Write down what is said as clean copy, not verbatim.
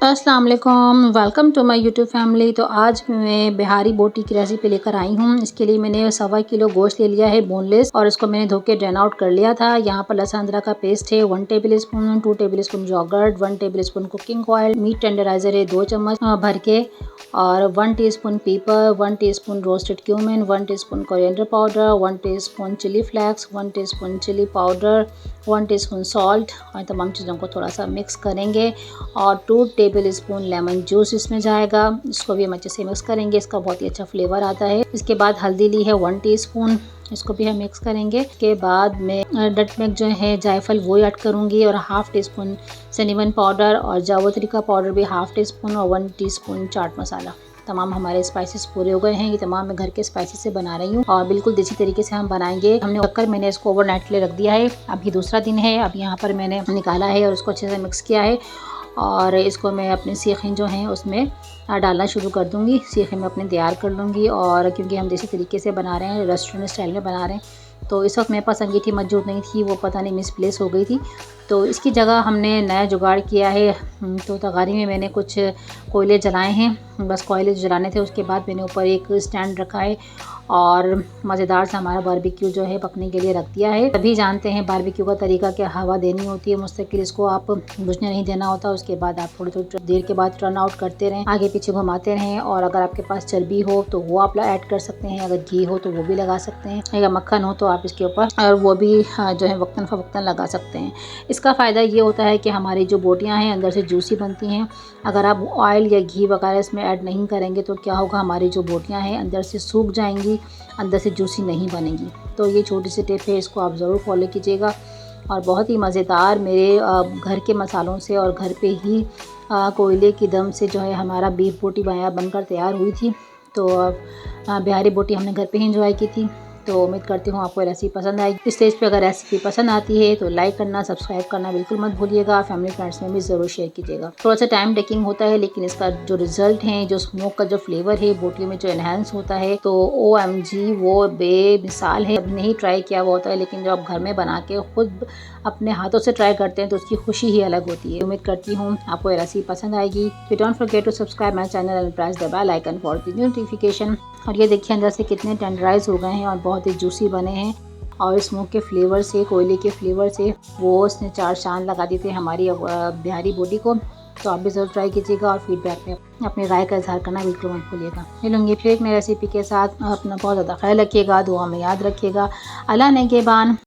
अस्सलाम वालेकुम, welcome to my YouTube family. तो आज मैं बिहारी बोटी की रेसिपी लेकर आई हूँ। इसके लिए मैंने 1.25 किलो गोश्त ले लिया है बोनलेस और इसको मैंने धो के ड्रेन आउट कर लिया था। यहाँ पर लहसुन अदरक का पेस्ट है 1 tablespoon, 2 tablespoon yogurt, 1 tablespoon cooking oil, meat tenderiser है 2 चम्मच भर के, और 1 teaspoon pepper, 1 teaspoon roasted cumin, 1 teaspoon coriander powder, 1 teaspoon chilli flakes, 1 teaspoon chilli powder, 1 teaspoon salt, और तमाम चीज़ों को थोड़ा सा मिक्स करेंगे। और 2 टेबल स्पून लेमन जूस इसमें जाएगा। इसको भी हम अच्छे से मिक्स करेंगे, इसका बहुत ही अच्छा फ्लेवर आता है। इसके बाद हल्दी ली है 1 टीस्पून, इसको भी हम मिक्स करेंगे। इसके बाद मैं नटमेग जो है जायफल वो ऐड करूँगी, और 1/2 टीस्पून सिनेमन पाउडर, और जावित्री का पाउडर भी 1/2 टीस्पून, और 1 टीस्पून चाट मसाला। तमाम हमारे स्पाइसेस पूरे हो गए हैं। ये तमाम मैं घर के स्पाइसेस से बना रही हूँ और बिल्कुल देसी तरीके से हम बनाएंगे। हमने रखकर मैंने इसको ओवरनाइट के लिए रख दिया है। अभी दूसरा दिन है, अब यहाँ पर मैंने निकाला है और इसको अच्छे से मिक्स किया है, और इसको मैं अपने सीखें जो हैं उसमें डालना शुरू कर दूँगी। सीखें मैं अपने तैयार कर लूँगी, और क्योंकि हम देसी तरीके से बना रहे हैं, रेस्टोरेंट स्टाइल में बना रहे हैं, तो इस वक्त मेरे पास अंगीठी मौजूद नहीं थी, वो पता नहीं मिसप्लेस हो गई थी। तो इसकी जगह हमने नया जुगाड़ किया है। तो तगारी में मैंने कुछ कोयले जलाए हैं, बस कोयले जलाने थे। उसके बाद मैंने ऊपर एक स्टैंड रखा है और मज़ेदार से हमारा बारबेक्यू जो है पकने के लिए रख दिया है। सभी जानते हैं बारबेक्यू का तरीका, क्या हवा देनी होती है मुस्तकिल, इसको आप बुझने नहीं देना होता। उसके बाद आप थोड़ी थोड़ी देर के बाद टर्न आउट करते रहें, आगे पीछे घुमाते रहें। और अगर आपके पास चर्बी हो तो वो आप ऐड कर सकते हैं, अगर घी हो तो वो भी लगा सकते हैं, या मक्खन हो तो आप इसके ऊपर और वो भी जो है वक्तन फ़वक्तन लगा सकते हैं। इसका फ़ायदा ये होता है कि हमारी जो बोटियाँ हैं अंदर से जूसी बनती हैं। अगर आप ऑयल या घी वगैरह इसमें ऐड नहीं करेंगे तो क्या होगा, हमारी जो बोटियाँ हैं अंदर से सूख जाएंगी, अंदर से जूसी नहीं बनेगी। तो ये छोटी सी टिप है, इसको आप ज़रूर फॉलो कीजिएगा। और बहुत ही मज़ेदार मेरे घर के मसालों से और घर पे ही कोयले की दम से जो है हमारा बीफ बोटी बनकर तैयार हुई थी। तो बिहारी बोटी हमने घर पे ही इंजॉय की थी। तो उम्मीद करती हूँ आपको रेसिपी पसंद आएगी। इस स्टेज पे अगर रेसिपी पसंद आती है तो लाइक करना, सब्सक्राइब करना बिल्कुल मत भूलिएगा। फैमिली फ्रेंड्स में भी ज़रूर शेयर कीजिएगा। थोड़ा सा टाइम टेकिंग होता है, लेकिन इसका जो रिज़ल्ट है, जो स्मोक का जो फ्लेवर है बोटियों में जो एनहेंस होता है, तो OMG वो बेमिसाल है। अभी नहीं ट्राई किया हुआ होता है, लेकिन जब आप घर में बना के खुद अपने हाथों से ट्राई करते हैं तो उसकी खुशी ही अलग होती है। उम्मीद करती हूँ आपको ये रेसिपी पसंद आएगी। Don't forget to subscribe my channel and press the bell icon for the notification. और ये देखिए अंदर से कितने टेंडराइज हो गए हैं और बहुत ही जूसी बने हैं, और स्मोक के फ्लेवर से, कोयले के फ्लेवर से वो उसने चार चांद लगा दी थी हमारी बिहारी बोटी को। तो आप भी ज़रूर ट्राई कीजिएगा और फीडबैक में अपनी राय का इजहार करना बिल्कुल मत भूलिएगा। मिलूंगी फिर एक नई रेसिपी के साथ। अपना बहुत ज़्यादा ख्याल रखिएगा, दुआ में याद रखिएगा। अल्लाह नेगेबान।